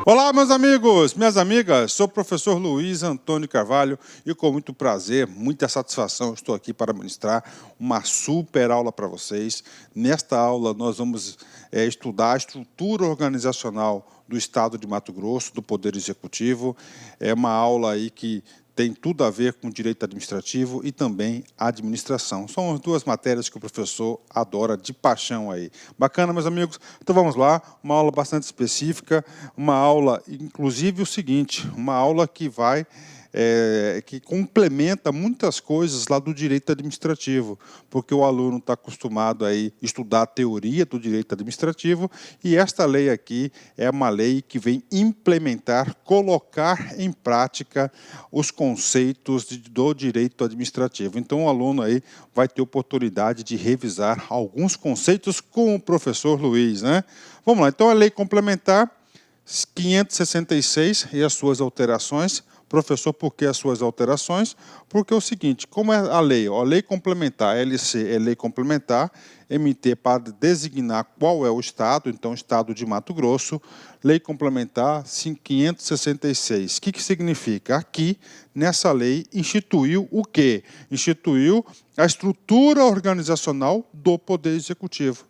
Olá, meus amigos, minhas amigas, sou o professor Luiz Antônio Carvalho e com muito prazer, muita satisfação, estou aqui para ministrar uma super aula para vocês. Nesta aula nós vamos estudar a estrutura organizacional do Estado de Mato Grosso, do Poder Executivo. É uma aula aí que tem tudo a ver com direito administrativo e também administração. São as duas matérias que o professor adora de paixão aí. Bacana, meus amigos? Então vamos lá, uma aula bastante específica, uma aula, inclusive o seguinte, uma aula que vai... que complementa muitas coisas lá do direito administrativo, porque o aluno está acostumado aí a estudar a teoria do direito administrativo e esta lei aqui é uma lei que vem implementar, colocar em prática os conceitos do direito administrativo. Então o aluno aí vai ter oportunidade de revisar alguns conceitos com o professor Luiz, né? Vamos lá, então a lei complementar 566 e as suas alterações. Professor, por que as suas alterações? Porque é o seguinte, como é a lei? A lei complementar, LC é lei complementar, MT para designar qual é o estado, então estado de Mato Grosso, lei complementar 566. O que significa? Aqui, nessa lei, instituiu o quê? Instituiu a estrutura organizacional do Poder Executivo.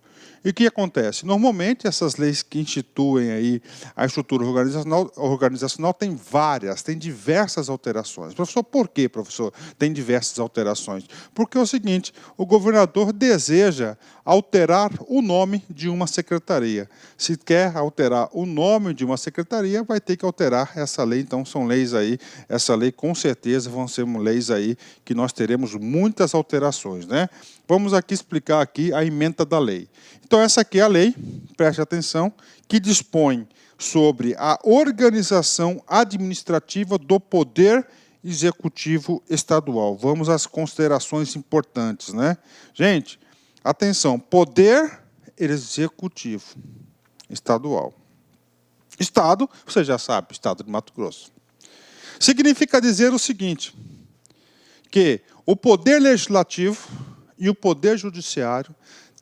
E o que acontece? Normalmente, essas leis que instituem aí a estrutura organizacional tem diversas alterações. Professor, por que, professor, tem diversas alterações? Porque é o seguinte, o governador deseja alterar o nome de uma secretaria. Se quer alterar o nome de uma secretaria, vai ter que alterar essa lei. Então, são leis aí, essa lei com certeza vão ser leis aí que nós teremos muitas alterações, né? Vamos aqui explicar aqui a ementa da lei. Então, essa aqui é a lei, preste atenção, que dispõe sobre a organização administrativa do Poder Executivo Estadual. Vamos às considerações importantes, né? Gente, atenção, Poder Executivo Estadual. Estado, você já sabe, Estado de Mato Grosso. Significa dizer o seguinte, que o Poder Legislativo e o Poder Judiciário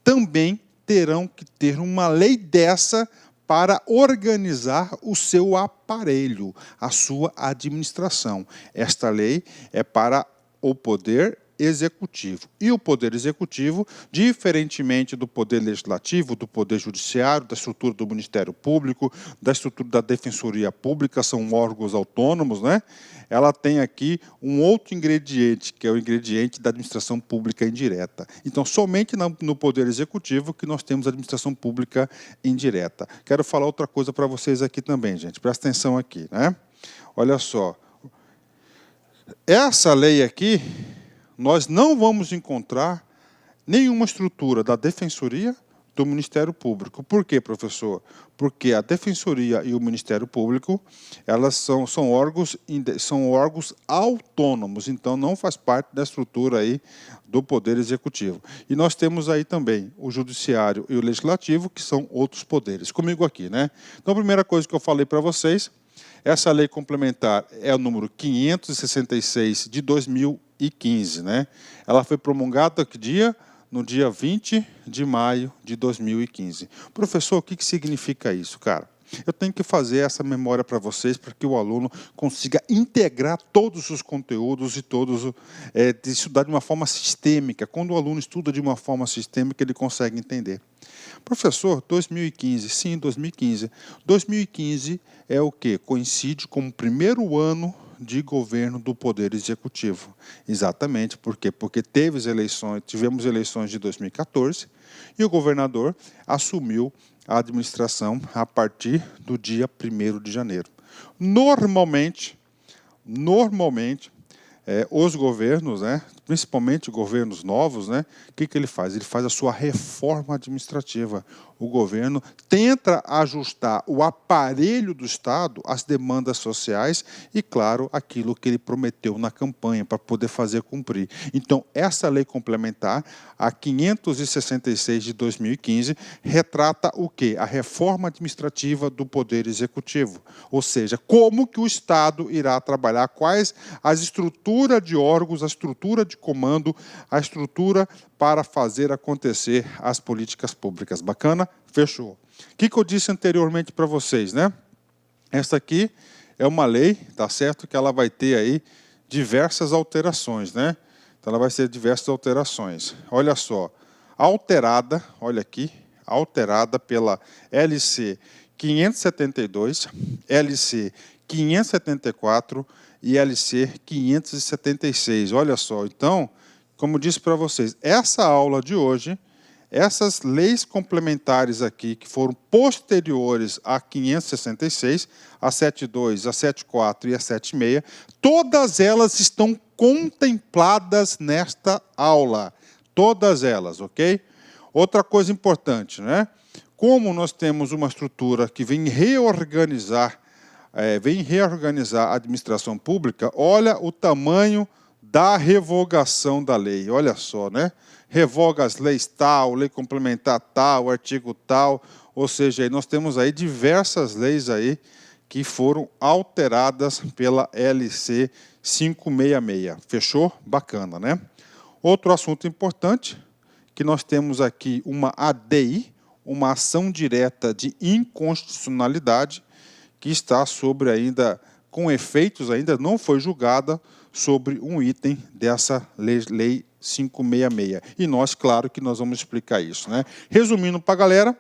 também terão que ter uma lei dessa para organizar o seu aparelho, a sua administração. Esta lei é para o Poder Executivo. E o Poder Executivo, diferentemente do Poder Legislativo, do Poder Judiciário, da estrutura do Ministério Público, da estrutura da Defensoria Pública, são órgãos autônomos, né? Ela tem aqui um outro ingrediente, que é o ingrediente da administração pública indireta. Então, somente no Poder Executivo que nós temos administração pública indireta. Quero falar outra coisa para vocês aqui também, gente. Presta atenção aqui, né? Olha só. Essa lei aqui, nós não vamos encontrar nenhuma estrutura da Defensoria do Ministério Público. Por quê, professor? Porque a Defensoria e o Ministério Público, elas são órgãos autônomos, então não faz parte da estrutura aí do Poder Executivo. E nós temos aí também o Judiciário e o Legislativo, que são outros poderes. Comigo aqui, né? Então, a primeira coisa que eu falei para vocês, essa lei complementar é o número 566 de 2015, né? Ela foi promulgada que dia? No dia 20 de maio de 2015. Professor, o que significa isso, cara? Eu tenho que fazer essa memória para vocês, para que o aluno consiga integrar todos os conteúdos e de estudar de uma forma sistêmica. Quando o aluno estuda de uma forma sistêmica, ele consegue entender. Professor, 2015, sim, 2015. 2015 é o quê? Coincide com o primeiro ano de governo do Poder Executivo. Exatamente, por quê? Porque tivemos eleições de 2014 e o governador assumiu a administração a partir do dia 1º de janeiro. Normalmente, os governos, né, principalmente governos novos, né, o que ele faz? Ele faz a sua reforma administrativa. O governo tenta ajustar o aparelho do Estado às demandas sociais e, claro, aquilo que ele prometeu na campanha para poder fazer cumprir. Então, essa lei complementar, a 566 de 2015, retrata o quê? A reforma administrativa do Poder Executivo. Ou seja, como que o Estado irá trabalhar, quais as estruturas de órgãos, a estrutura de comando, a estrutura para fazer acontecer as políticas públicas. Bacana? Fechou. O que eu disse anteriormente para vocês, né? Essa aqui é uma lei, tá certo? Que ela vai ter aí diversas alterações, né? Então ela vai ter diversas alterações. Olha só, alterada, olha aqui, alterada pela LC 572, LC 574 e LC 576. Olha só, então, como eu disse para vocês, essa aula de hoje, essas leis complementares aqui, que foram posteriores a 566, a 72, a 74 e a 76, todas elas estão contempladas nesta aula. Todas elas, ok? Outra coisa importante, né? Como nós temos uma estrutura que vem reorganizar a administração pública, olha o tamanho da revogação da lei. Olha só, né? Revoga as leis tal, lei complementar tal, artigo tal, ou seja, aí nós temos aí diversas leis aí que foram alteradas pela LC 566. Fechou? Bacana, né? Outro assunto importante, que nós temos aqui uma ADI, uma ação direta de inconstitucionalidade, que está sobre ainda, com efeitos ainda não foi julgada, sobre um item dessa lei 566. E nós, claro, que nós vamos explicar isso, né? Resumindo para a galera,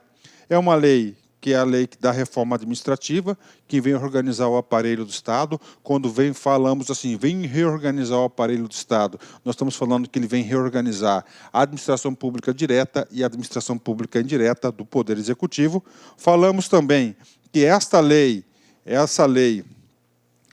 é uma lei que é a lei da reforma administrativa, que vem organizar o aparelho do Estado. Quando falamos assim, vem reorganizar o aparelho do Estado, nós estamos falando que ele vem reorganizar a administração pública direta e a administração pública indireta do Poder Executivo. Falamos também que essa lei,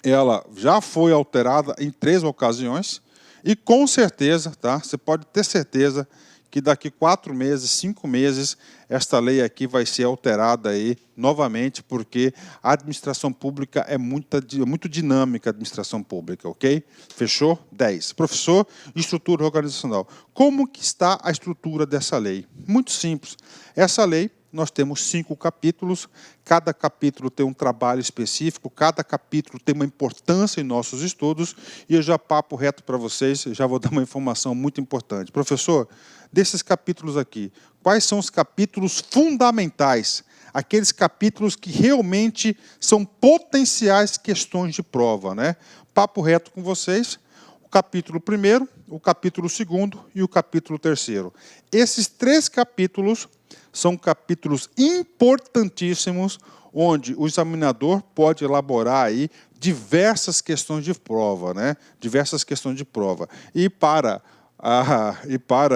ela já foi alterada em 3 ocasiões e, com certeza, tá? Você pode ter certeza que daqui 4 meses, 5 meses, esta lei aqui vai ser alterada aí novamente, porque a administração pública é muito dinâmica, a administração pública, ok? Fechou? 10. Professor, estrutura organizacional. Como que está a estrutura dessa lei? Muito simples. Essa lei, nós temos 5 capítulos, cada capítulo tem um trabalho específico, cada capítulo tem uma importância em nossos estudos, e eu já papo reto para vocês, já vou dar uma informação muito importante. Professor, desses capítulos aqui, quais são os capítulos fundamentais, aqueles capítulos que realmente são potenciais questões de prova, né? Papo reto com vocês, o capítulo 1º, o capítulo 2º e o capítulo 3º. Esses 3 capítulos são capítulos importantíssimos, onde o examinador pode elaborar aí diversas questões de prova, né? Diversas questões de prova. E para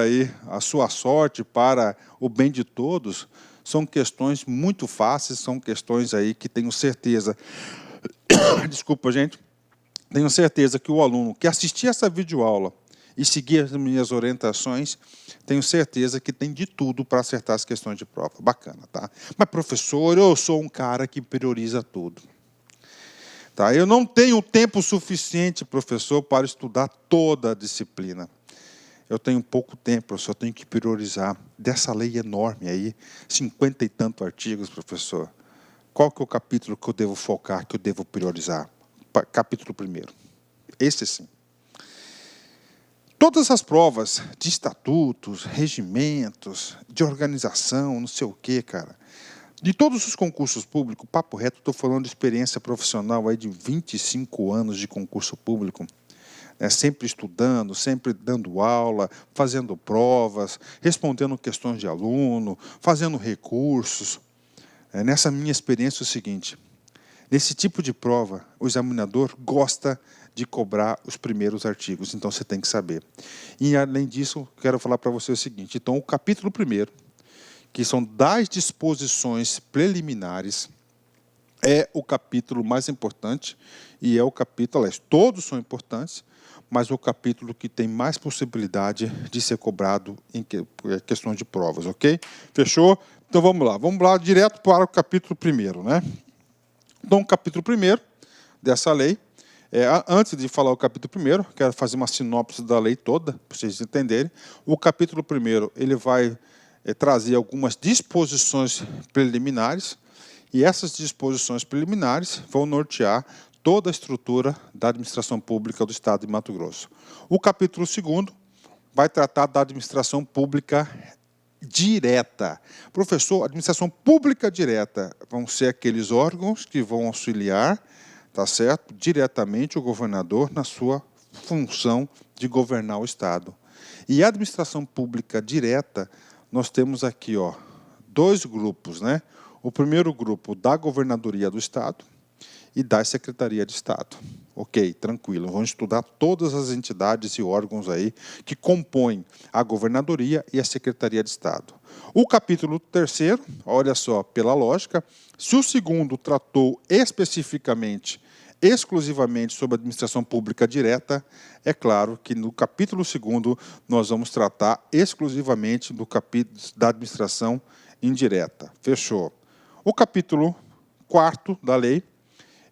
aí a sua sorte, para o bem de todos, são questões muito fáceis, são questões aí que tenho certeza, desculpa, gente, tenho certeza que o aluno que assistir essa videoaula e seguir as minhas orientações, tenho certeza que tem de tudo para acertar as questões de prova. Bacana, tá? Mas, professor, eu sou um cara que prioriza tudo. Tá? Eu não tenho tempo suficiente, professor, para estudar toda a disciplina. Eu tenho pouco tempo, professor, eu tenho que priorizar. Dessa lei enorme aí, 50 e tantos artigos, professor. Qual que é o capítulo que eu devo focar, que eu devo priorizar? Capítulo 1º. Esse sim. Todas as provas de estatutos, regimentos, de organização, não sei o quê, cara. De todos os concursos públicos, papo reto, estou falando de experiência profissional aí de 25 anos de concurso público, né, sempre estudando, sempre dando aula, fazendo provas, respondendo questões de aluno, fazendo recursos. Nessa minha experiência é o seguinte, nesse tipo de prova, o examinador gosta de cobrar os primeiros artigos, então você tem que saber. E, além disso, quero falar para você o seguinte, então, o capítulo 1º, que são das disposições preliminares, é o capítulo mais importante, e é o capítulo, aliás, todos são importantes, mas é o capítulo que tem mais possibilidade de ser cobrado em questões de provas, ok? Fechou? Então, vamos lá direto para o capítulo 1º, né? Então, o capítulo 1º dessa lei, antes de falar o capítulo 1º, quero fazer uma sinopse da lei toda, para vocês entenderem. O capítulo 1º, ele vai trazer algumas disposições preliminares, e essas disposições preliminares vão nortear toda a estrutura da administração pública do Estado de Mato Grosso. O capítulo 2º vai tratar da administração pública direta. Professor, administração pública direta vão ser aqueles órgãos que vão auxiliar, tá certo, diretamente o governador na sua função de governar o Estado. E a administração pública direta, nós temos aqui, ó, dois grupos, né? O primeiro grupo da Governadoria do Estado e da Secretaria de Estado. Ok, tranquilo. Vamos estudar todas as entidades e órgãos aí que compõem a Governadoria e a Secretaria de Estado. O capítulo 3º, olha só, pela lógica, se o segundo tratou especificamente, exclusivamente sobre a administração pública direta, é claro que no capítulo 2º nós vamos tratar exclusivamente do capítulo da administração indireta. Fechou. O capítulo 4º da lei,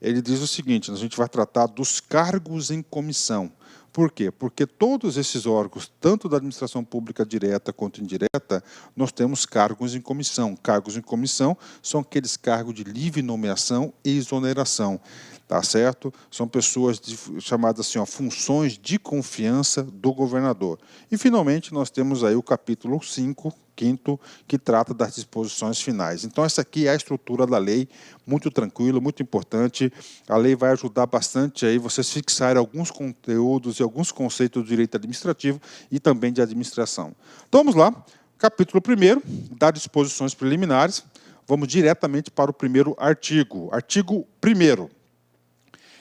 ele diz o seguinte, a gente vai tratar dos cargos em comissão. Por quê? Porque todos esses órgãos, tanto da administração pública direta quanto indireta, nós temos cargos em comissão. Cargos em comissão são aqueles cargos de livre nomeação e exoneração, tá certo? São pessoas chamadas assim, ó, funções de confiança do governador. E, finalmente, nós temos aí o capítulo 5, 5º, que trata das disposições finais. Então, essa aqui é a estrutura da lei, muito tranquilo, muito importante. A lei vai ajudar bastante aí vocês fixarem alguns conteúdos e alguns conceitos do direito administrativo e também de administração. Então, vamos lá. Capítulo 1º, das disposições preliminares. Vamos diretamente para o primeiro artigo. Artigo 1º.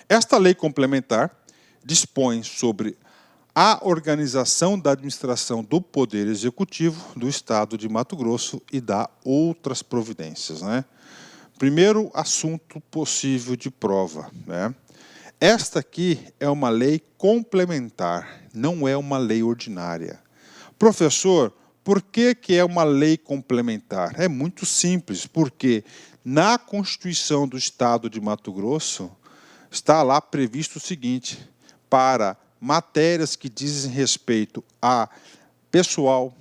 Esta lei complementar dispõe sobre a organização da administração do Poder Executivo do Estado de Mato Grosso e dá outras providências, né? Primeiro assunto possível de prova, né? Esta aqui é uma lei complementar, não é uma lei ordinária. Professor, por que é uma lei complementar? É muito simples, porque na Constituição do Estado de Mato Grosso está lá previsto o seguinte, para matérias que dizem respeito a pessoal,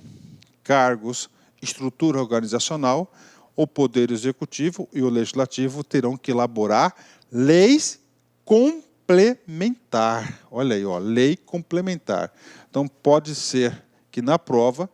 cargos, estrutura organizacional, o Poder Executivo e o Legislativo terão que elaborar leis complementar. Olha aí, ó, lei complementar. Então, pode ser que na prova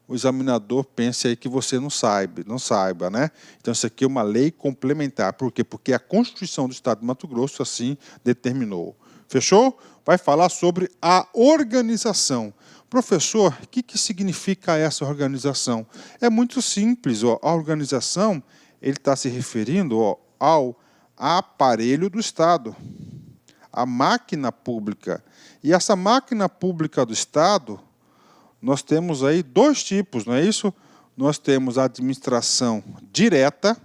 o examinador pense aí que você não saiba, né? Então, isso aqui é uma lei complementar. Por quê? Porque a Constituição do Estado de Mato Grosso assim determinou. Fechou? Vai falar sobre a organização. Professor, o que significa essa organização? É muito simples. Ó. A organização, ele está se referindo, ó, ao aparelho do Estado, a máquina pública. E essa máquina pública do Estado, nós temos aí dois tipos, não é isso? Nós temos a administração direta.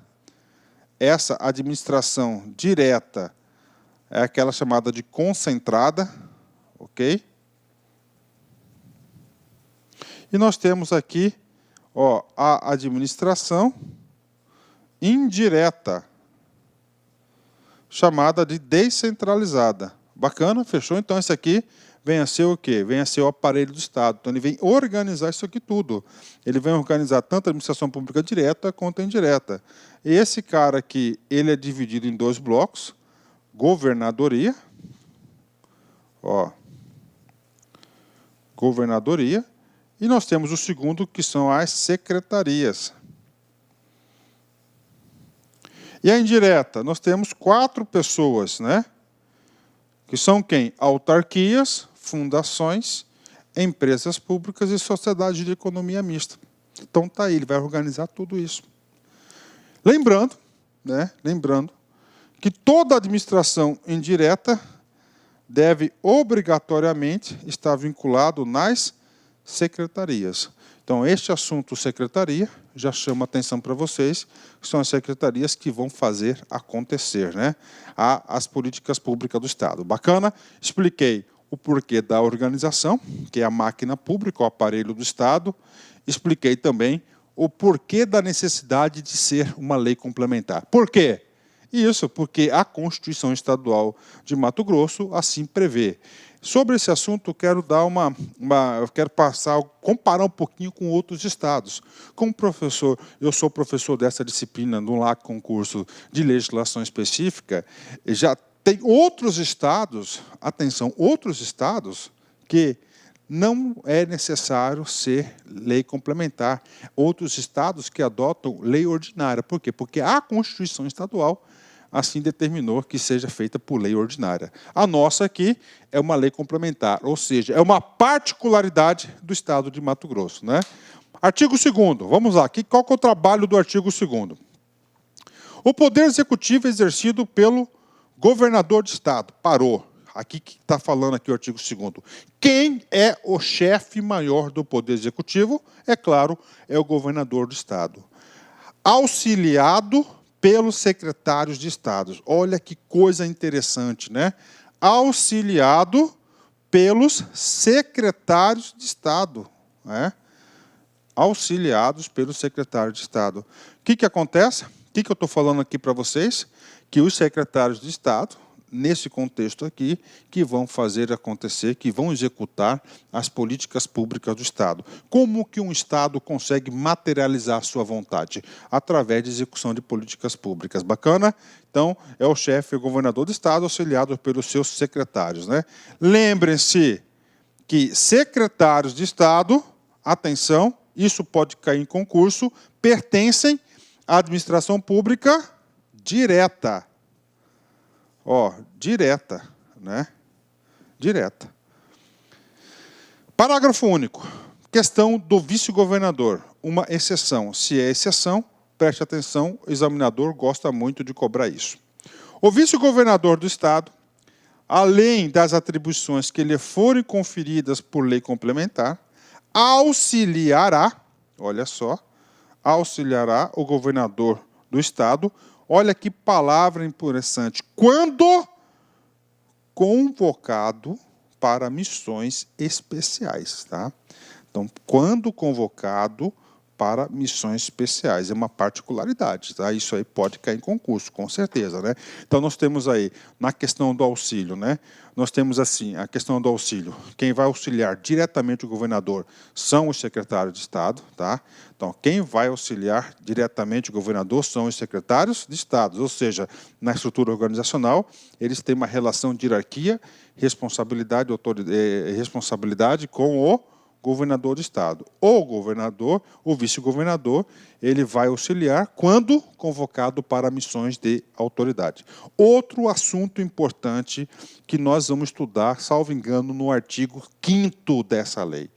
Essa administração direta é aquela chamada de concentrada, ok? E nós temos aqui, ó, a administração indireta, chamada de descentralizada. Bacana? Fechou? Então, esse aqui vem a ser o quê? Vem a ser o aparelho do Estado. Então, ele vem organizar isso aqui tudo. Ele vem organizar tanto a administração pública direta quanto a indireta. E esse cara aqui, ele é dividido em dois blocos. Governadoria, ó, governadoria, e nós temos o segundo, que são as secretarias. E a indireta, nós temos 4 pessoas, né? Que são quem? Autarquias, fundações, empresas públicas e sociedades de economia mista. Então, tá aí, ele vai organizar tudo isso. Lembrando, né? Lembrando, que toda administração indireta deve obrigatoriamente estar vinculado nas secretarias. Então, este assunto secretaria já chama atenção para vocês, que são as secretarias que vão fazer acontecer, né? As políticas públicas do Estado. Bacana? Expliquei o porquê da organização, que é a máquina pública, o aparelho do Estado. Expliquei também o porquê da necessidade de ser uma lei complementar. Por quê? Isso porque a Constituição Estadual de Mato Grosso assim prevê. Sobre esse assunto, eu quero comparar um pouquinho com outros estados. Como professor, eu sou professor dessa disciplina no LAC concurso de legislação específica, já tem outros estados, atenção, outros estados que não é necessário ser lei complementar. Outros estados que adotam lei ordinária. Por quê? Porque a Constituição Estadual assim determinou que seja feita por lei ordinária. A nossa aqui é uma lei complementar, ou seja, é uma particularidade do estado de Mato Grosso, né? Artigo 2º, vamos lá, qual que é o trabalho do artigo 2º? O poder executivo é exercido pelo governador de estado. Parou. Aqui que está falando aqui o artigo 2º. Quem é o chefe maior do poder executivo? É claro, é o governador do estado. Auxiliado pelos secretários de estado. Olha que coisa interessante, né? Auxiliado pelos secretários de estado, né? Auxiliados pelos secretários de estado. O que acontece? O que eu estou falando aqui para vocês? Que os secretários de estado, nesse contexto aqui, que vão fazer acontecer, que vão executar as políticas públicas do Estado. Como que um Estado consegue materializar a sua vontade? Através de execução de políticas públicas. Bacana? Então, é o chefe, o governador do Estado, auxiliado pelos seus secretários, né? Lembrem-se que secretários de Estado, atenção, isso pode cair em concurso, pertencem à administração pública direta. Direta, né? Direta. Parágrafo único. Questão do vice-governador. Uma exceção. Se é exceção, preste atenção, o examinador gosta muito de cobrar isso. O vice-governador do Estado, além das atribuições que lhe forem conferidas por lei complementar, auxiliará, olha só, auxiliará o governador do Estado. Olha que palavra interessante. Quando convocado para missões especiais, tá? Então, quando convocado para missões especiais, é uma particularidade, tá? Isso aí pode cair em concurso, com certeza, né? Então, nós temos aí, na questão do auxílio, né? Nós temos, assim, a questão do auxílio. Quem vai auxiliar diretamente o governador são os secretários de Estado, tá? Então, quem vai auxiliar diretamente o governador são os secretários de Estado, ou seja, na estrutura organizacional, eles têm uma relação de hierarquia, responsabilidade com o governador do Estado. O governador, o vice-governador, ele vai auxiliar quando convocado para missões de autoridade. Outro assunto importante que nós vamos estudar, salvo engano, no artigo 5º dessa lei.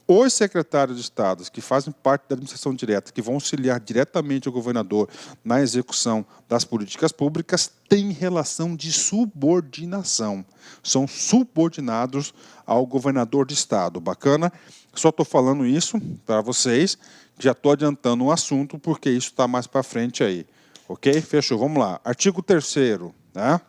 Os secretários de Estado que fazem parte da administração direta, que vão auxiliar diretamente o governador na execução das políticas públicas, têm relação de subordinação. São subordinados ao governador de Estado. Bacana? Só estou falando isso para vocês, já estou adiantando um assunto, porque isso está mais para frente aí. Ok? Fechou? Vamos lá. Artigo 3º. Né?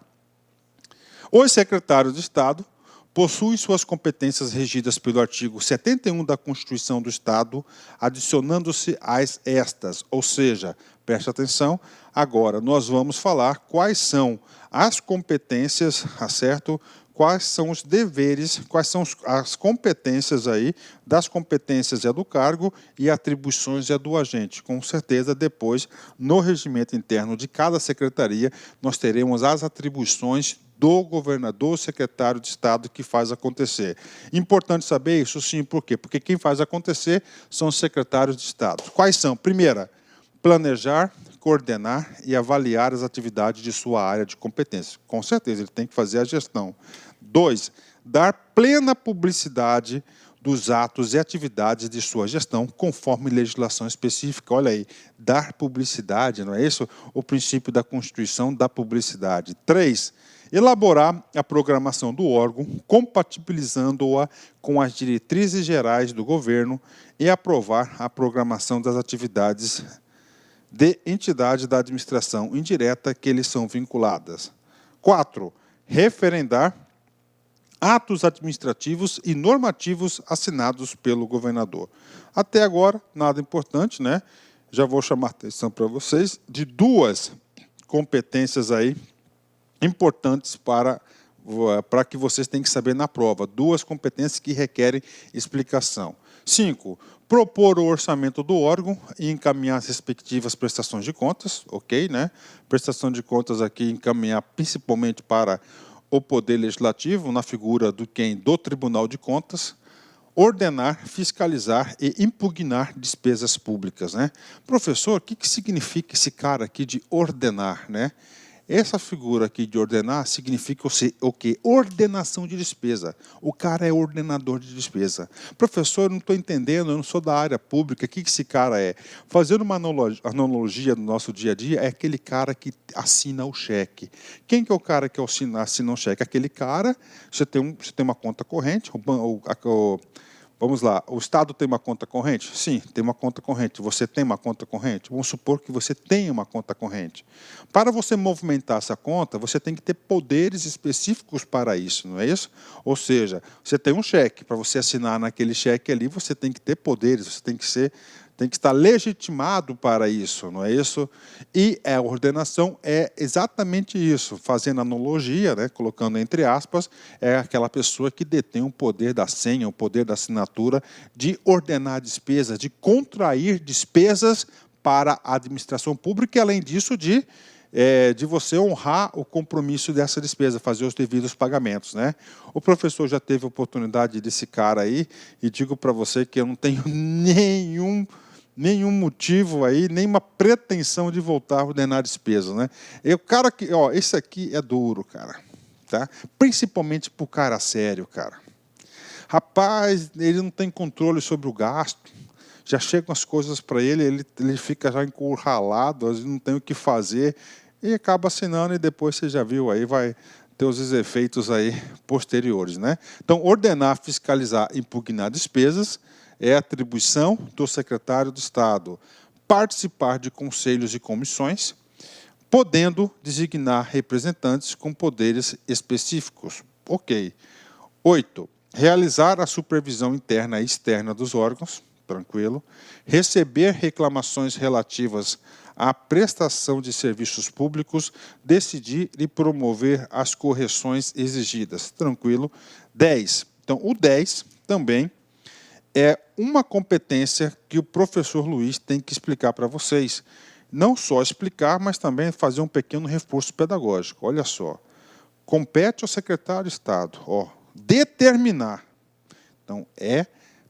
Os secretários de Estado possuem suas competências regidas pelo artigo 71 da Constituição do Estado, adicionando-se às estas, ou seja, preste atenção, agora nós vamos falar quais são as competências, certo? Quais são os deveres, quais são as competências aí, das competências do cargo e atribuições do agente. Com certeza, depois, no regimento interno de cada secretaria, nós teremos as atribuições do governador, secretário de Estado que faz acontecer. Importante saber isso, sim, por quê? Porque quem faz acontecer são os secretários de Estado. Quais são? Primeira, planejar, coordenar e avaliar as atividades de sua área de competência. Com certeza, ele tem que fazer a gestão. 2, dar plena publicidade dos atos e atividades de sua gestão, conforme legislação específica. Olha aí, dar publicidade, não é isso? O princípio da Constituição da publicidade. 3, elaborar a programação do órgão, compatibilizando-a com as diretrizes gerais do governo e aprovar a programação das atividades de entidade da administração indireta que lhes são vinculadas. 4, referendar atos administrativos e normativos assinados pelo governador. Até agora, nada importante, né? Já vou chamar a atenção para vocês de duas competências aí importantes para que vocês tenham que saber na prova. Duas competências que requerem explicação. 5, propor o orçamento do órgão e encaminhar as respectivas prestações de contas, ok, né? Prestação de contas aqui encaminhar principalmente para o Poder Legislativo, na figura do Tribunal de Contas. ordenar, fiscalizar e impugnar despesas públicas, né? Professor, o que significa esse cara aqui de ordenar, né? Essa figura aqui de ordenar significa o quê? Ordenação de despesa. O cara é ordenador de despesa. Professor, eu não estou entendendo, eu não sou da área pública, o que esse cara é? Fazendo uma analogia do nosso dia a dia, é aquele cara que assina o cheque. Quem que é o cara que assina o cheque? Aquele cara, você tem uma conta corrente, vamos lá, o Estado tem uma conta corrente? Sim, tem uma conta corrente. Você tem uma conta corrente? Vamos supor que você tenha uma conta corrente. Para você movimentar essa conta, você tem que ter poderes específicos para isso, não é isso? Ou seja, você tem um cheque, para você assinar naquele cheque ali, você tem que ter poderes, você tem que estar legitimado para isso, não é isso? E a ordenação é exatamente isso, fazendo analogia, né, colocando entre aspas, é aquela pessoa que detém o poder da senha, o poder da assinatura, de ordenar despesas, de contrair despesas para a administração pública, e além disso, de você honrar o compromisso dessa despesa, fazer os devidos pagamentos, né? O professor já teve a oportunidade desse cara aí, e digo para você que eu não tenho nenhum motivo aí, nenhuma pretensão de voltar a ordenar despesas, né? E o cara que, ó, esse aqui é duro, cara, tá? Principalmente para o cara sério, cara. Rapaz, ele não tem controle sobre o gasto, já chegam as coisas para ele fica já encurralado, às vezes não tem o que fazer, e acaba assinando, e depois você já viu aí, vai ter os efeitos aí posteriores, né? Então, ordenar, fiscalizar, impugnar despesas é atribuição do secretário de Estado. Participar de conselhos e comissões, podendo designar representantes com poderes específicos. Ok. 8. Realizar a supervisão interna e externa dos órgãos, tranquilo. Receber reclamações relativas à prestação de serviços públicos, decidir e promover as correções exigidas, tranquilo. 10. Então, o 10 também é uma competência que o professor Luiz tem que explicar para vocês. Não só explicar, mas também fazer um pequeno reforço pedagógico. Olha só, compete ao secretário de Estado, determinar. Então, é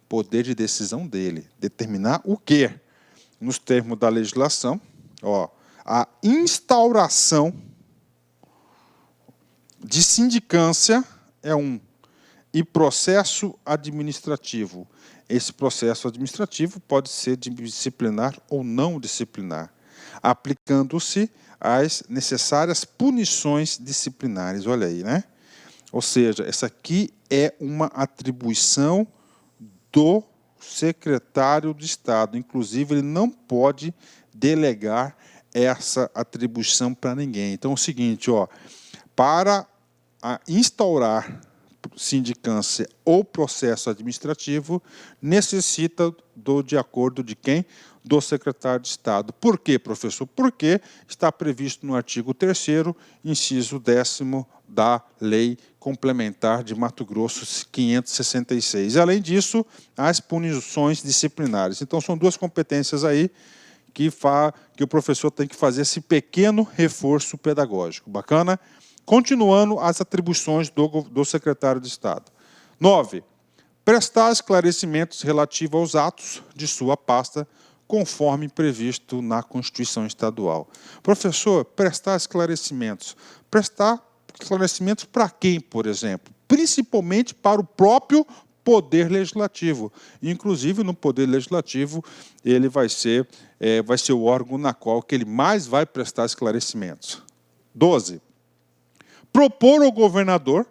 poder de decisão dele. Determinar o quê? Nos termos da legislação, a instauração de sindicância é e processo administrativo. Esse processo administrativo pode ser disciplinar ou não disciplinar, aplicando-se as necessárias punições disciplinares. Olha aí, né? Ou seja, essa aqui é uma atribuição do secretário de Estado. Inclusive, ele não pode delegar essa atribuição para ninguém. Então, é o seguinte, para instaurar sindicância ou processo administrativo, necessita de acordo de quem? Do secretário de Estado. Por quê, professor? Porque está previsto no artigo 3º, inciso 10º da Lei Complementar de Mato Grosso 566. Além disso, as punições disciplinares. Então, são duas competências aí que o professor tem que fazer esse pequeno reforço pedagógico. Bacana? Continuando as atribuições do secretário de Estado. 9. Prestar esclarecimentos relativos aos atos de sua pasta, conforme previsto na Constituição Estadual. Professor, prestar esclarecimentos. Prestar esclarecimentos para quem, por exemplo? Principalmente para o próprio Poder Legislativo. Inclusive, no Poder Legislativo, ele vai ser o órgão na qual que ele mais vai prestar esclarecimentos. 12. Propor ao governador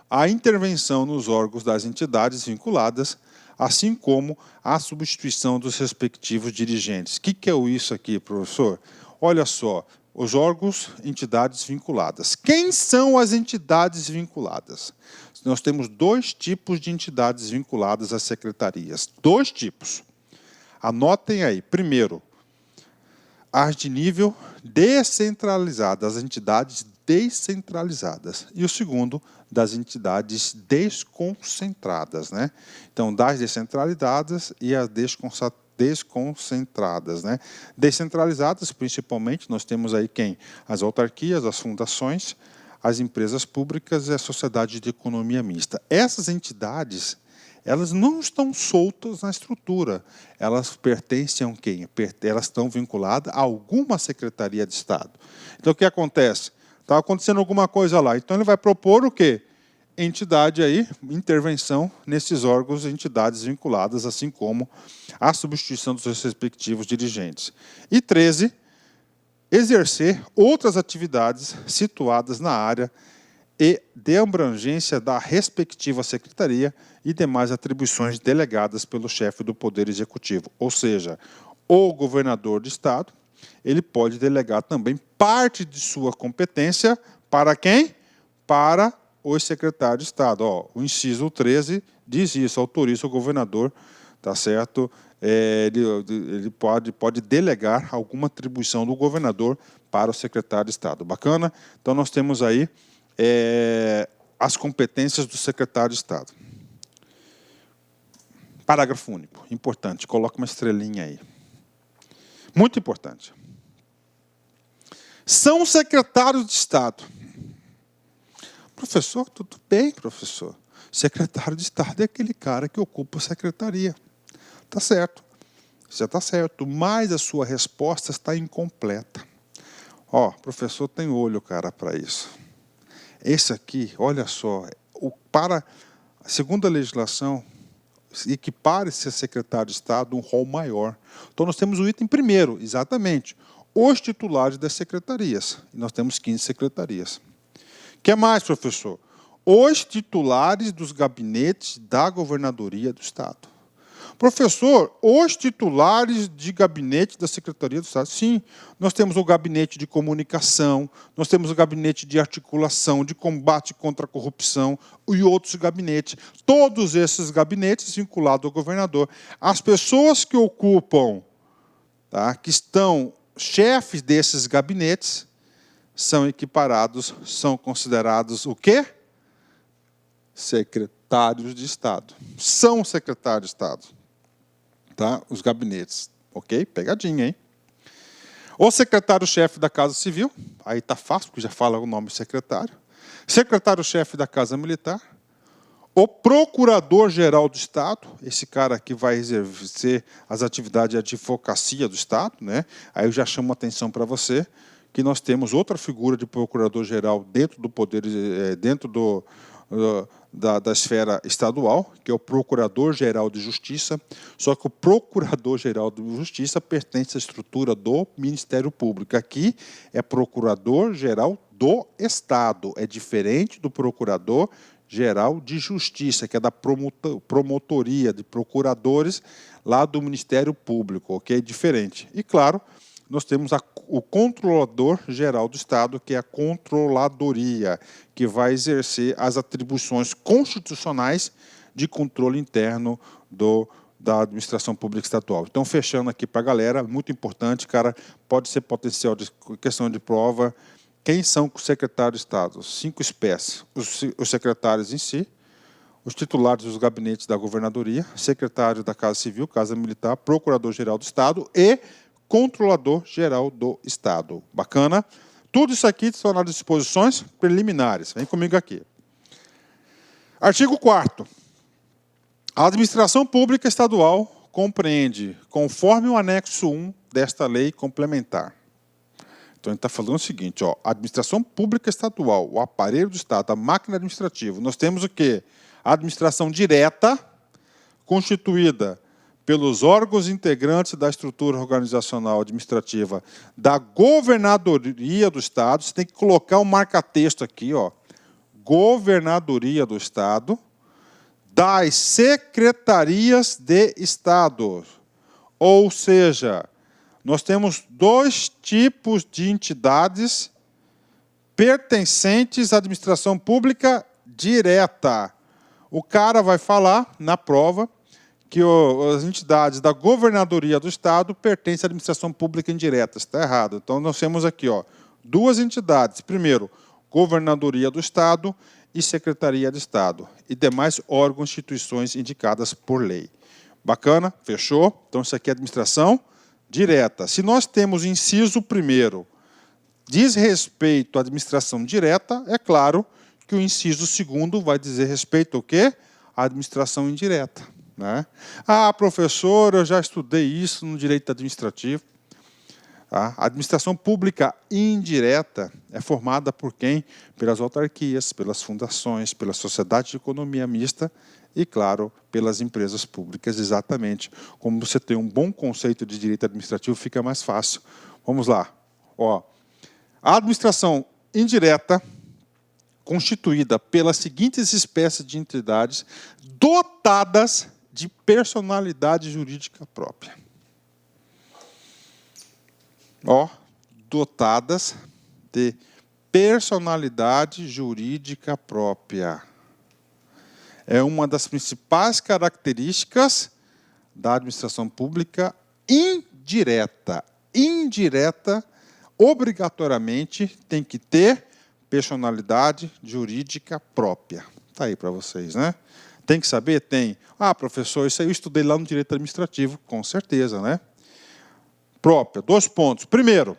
a intervenção nos órgãos das entidades vinculadas, assim como a substituição dos respectivos dirigentes. O que é isso aqui, professor? Olha só, os órgãos, entidades vinculadas. Quem são as entidades vinculadas? Nós temos 2 tipos de entidades vinculadas às secretarias. 2 tipos. Anotem aí. Primeiro, as de nível descentralizado, as entidades descentralizadas. E o segundo, das entidades desconcentradas, né? Então, das descentralizadas e as desconcentradas, né? Descentralizadas, principalmente, nós temos aí quem? As autarquias, as fundações, as empresas públicas e a sociedade de economia mista. Essas entidades, elas não estão soltas na estrutura. Elas pertencem a quem? Elas estão vinculadas a alguma Secretaria de Estado. Então, o que acontece? Está acontecendo alguma coisa lá. Então, ele vai propor o quê? Entidade aí, intervenção nesses órgãos e entidades vinculadas, assim como a substituição dos seus respectivos dirigentes. E 13, exercer outras atividades situadas na área e de abrangência da respectiva secretaria e demais atribuições delegadas pelo chefe do Poder Executivo. Ou seja, o governador do Estado, ele pode delegar também parte de sua competência para quem? Para os secretários de Estado. Ó, o inciso 13 diz isso, autoriza o governador, tá certo? Ele pode delegar alguma atribuição do governador para o secretário de Estado. Bacana? Então, nós temos aí as competências do secretário de Estado. Parágrafo único, importante, coloca uma estrelinha aí. Muito importante. São secretários de Estado. Professor, tudo bem, professor. Secretário de Estado é aquele cara que ocupa a secretaria. Está certo, já está certo, mas a sua resposta está incompleta. Ó, professor tem olho, cara, para isso. Esse aqui, olha só, segundo a legislação, equipare-se a secretário de Estado um rol maior. Então, nós temos o item primeiro, exatamente, os titulares das secretarias. E nós temos 15 secretarias. O que mais, professor? Os titulares dos gabinetes da governadoria do Estado. Professor, os titulares de gabinete da Secretaria do Estado. Sim, nós temos o gabinete de comunicação, nós temos o gabinete de articulação, de combate contra a corrupção e outros gabinetes. Todos esses gabinetes vinculados ao governador. As pessoas que ocupam, tá, que estão chefes desses gabinetes, são equiparados, são considerados o quê? Secretários de Estado. São secretários de Estado. Tá? Os gabinetes. Ok? Pegadinha, hein? O secretário-chefe da Casa Civil, aí está fácil, porque já fala o nome secretário. Secretário-chefe da Casa Militar. O Procurador-Geral do Estado, esse cara que vai exercer as atividades de advocacia do Estado, né? Aí eu já chamo a atenção para você que nós temos outra figura de Procurador-Geral dentro do poder, dentro da esfera estadual, que é o Procurador-Geral de Justiça, só que o Procurador-Geral de Justiça pertence à estrutura do Ministério Público. Aqui é Procurador-Geral do Estado, é diferente do Procurador-Geral de Justiça, que é da promotoria de procuradores lá do Ministério Público, ok? Diferente. E, claro, nós temos o Controlador-Geral do Estado, que é a Controladoria, que vai exercer as atribuições constitucionais de controle interno da administração pública estadual. Então, fechando aqui para a galera, muito importante, cara, pode ser potencial de questão de prova. Quem são os secretários de Estado? 5 espécies. Os secretários em si, os titulares dos gabinetes da governadoria, secretário da Casa Civil, Casa Militar, Procurador-Geral do Estado e Controlador-Geral do Estado. Bacana? Tudo isso aqui são nas disposições preliminares. Vem comigo aqui. Artigo 4º. A administração pública estadual compreende, conforme o anexo 1 desta lei complementar. Então, a gente está falando o seguinte, ó, a administração pública estadual, o aparelho do Estado, a máquina administrativa, nós temos o quê? A administração direta, constituída pelos órgãos integrantes da estrutura organizacional administrativa da governadoria do Estado. Você tem que colocar um marca-texto aqui, ó. Governadoria do Estado, das secretarias de Estado. Ou seja, nós temos 2 tipos de entidades pertencentes à administração pública direta. O cara vai falar na prova que as entidades da governadoria do Estado pertencem à administração pública indireta. Está errado. Então, nós temos aqui 2 entidades. Primeiro, governadoria do Estado e secretaria de Estado. E demais órgãos e instituições indicadas por lei. Bacana? Fechou? Então, isso aqui é administração direta. Se nós temos inciso 1º, diz respeito à administração direta, é claro que o inciso 2º vai dizer respeito ao quê? a administração indireta, né? Ah, professor, eu já estudei isso no direito administrativo. A administração pública indireta é formada por quem? Pelas autarquias, pelas fundações, pelas sociedades de economia mista e, claro, pelas empresas públicas, exatamente. Como você tem um bom conceito de direito administrativo, fica mais fácil. Vamos lá. Ó, a administração indireta, constituída pelas seguintes espécies de entidades dotadas de personalidade jurídica própria. Ó, dotadas de personalidade jurídica própria. É uma das principais características da administração pública indireta. Indireta, obrigatoriamente, tem que ter personalidade jurídica própria. Está aí para vocês, né? Tem que saber? Tem. Ah, professor, isso aí eu estudei lá no direito administrativo. Com certeza, né? Própria. 2 pontos. Primeiro,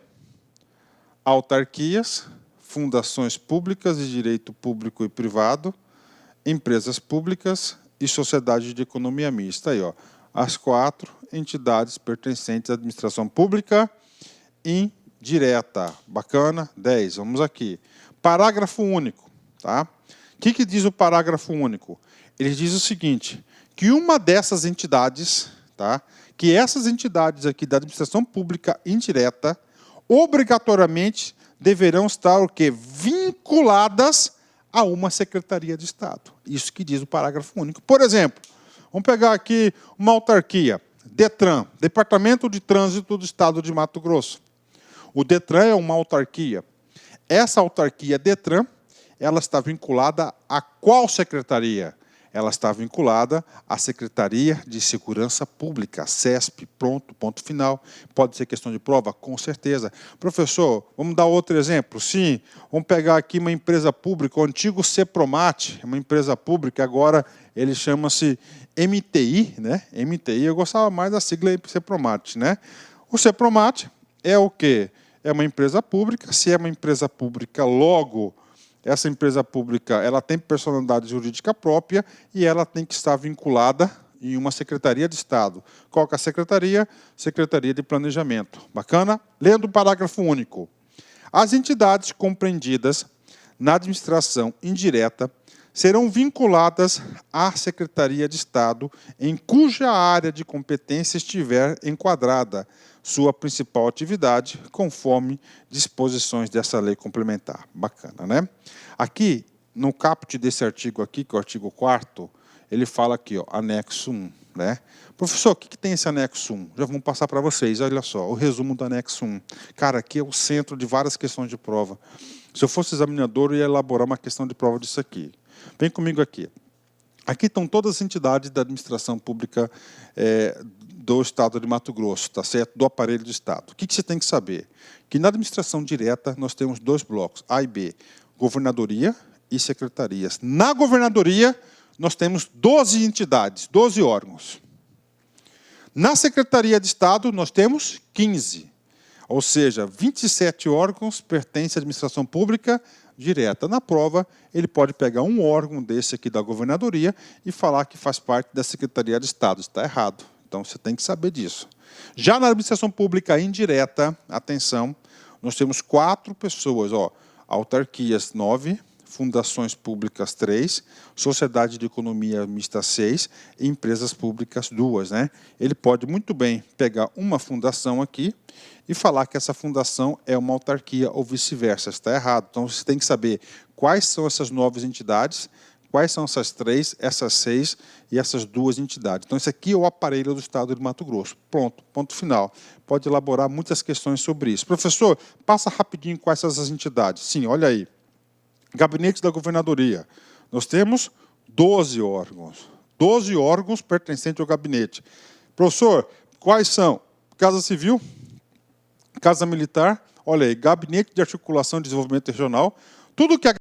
autarquias, fundações públicas de direito público e privado, empresas públicas e sociedade de economia mista. Aí, ó, as 4 entidades pertencentes à administração pública indireta. Bacana? 10. Vamos aqui. Parágrafo único. Tá? O que diz o parágrafo único? Ele diz o seguinte, que uma dessas entidades, tá? Que essas entidades aqui da administração pública indireta, obrigatoriamente deverão estar o quê? Vinculadas a uma Secretaria de Estado. Isso que diz o parágrafo único. Por exemplo, vamos pegar aqui uma autarquia, DETRAN, Departamento de Trânsito do Estado de Mato Grosso. O DETRAN é uma autarquia. Essa autarquia DETRAN, ela está vinculada a qual secretaria? Ela está vinculada à Secretaria de Segurança Pública, SESP, pronto, ponto final. Pode ser questão de prova? Com certeza. Professor, vamos dar outro exemplo? Sim, vamos pegar aqui uma empresa pública, o antigo CEPROMAT, uma empresa pública, agora ele chama-se MTI, né? MTI, eu gostava mais da sigla CEPROMAT, né? O CEPROMAT é o quê? É uma empresa pública, se é uma empresa pública, logo essa empresa pública ela tem personalidade jurídica própria e ela tem que estar vinculada em uma Secretaria de Estado. Qual que é a secretaria? Secretaria de Planejamento. Bacana? Lendo o parágrafo único. As entidades compreendidas na administração indireta serão vinculadas à Secretaria de Estado em cuja área de competência estiver enquadrada sua principal atividade, conforme disposições dessa lei complementar. Bacana, né? Aqui, no caput desse artigo aqui, que é o artigo 4º, ele fala aqui, ó, anexo 1. Né? Professor, o que tem esse anexo 1? Já vamos passar para vocês, olha só, o resumo do anexo 1. Cara, aqui é o centro de várias questões de prova. Se eu fosse examinador, eu ia elaborar uma questão de prova disso aqui. Vem comigo aqui. Aqui estão todas as entidades da administração pública do Estado de Mato Grosso, tá certo? Do aparelho do Estado. O que você tem que saber? Que na administração direta nós temos 2 blocos, A e B, governadoria e secretarias. Na governadoria nós temos 12 entidades, 12 órgãos. Na Secretaria de Estado nós temos 15, ou seja, 27 órgãos pertencem à administração pública direta. Na prova, ele pode pegar um órgão desse aqui da governadoria e falar que faz parte da Secretaria de Estado. Está errado. Então, você tem que saber disso. Já na administração pública indireta, atenção, nós temos 4 pessoas, ó, autarquias 9, fundações públicas 3, sociedade de economia mista 6 e empresas públicas 2. Né? Ele pode muito bem pegar uma fundação aqui e falar que essa fundação é uma autarquia ou vice-versa. Está errado. Então, você tem que saber quais são essas 9 entidades, quais são essas 3, essas 6 e essas 2 entidades. Então, esse aqui é o aparelho do Estado de Mato Grosso. Pronto, ponto final. Pode elaborar muitas questões sobre isso. Professor, passa rapidinho quais são essas entidades. Sim, olha aí. Gabinete da Governadoria. Nós temos 12 órgãos. 12 órgãos pertencentes ao gabinete. Professor, quais são? Casa Civil, Casa Militar, olha aí, Gabinete de Articulação e Desenvolvimento Regional, tudo que a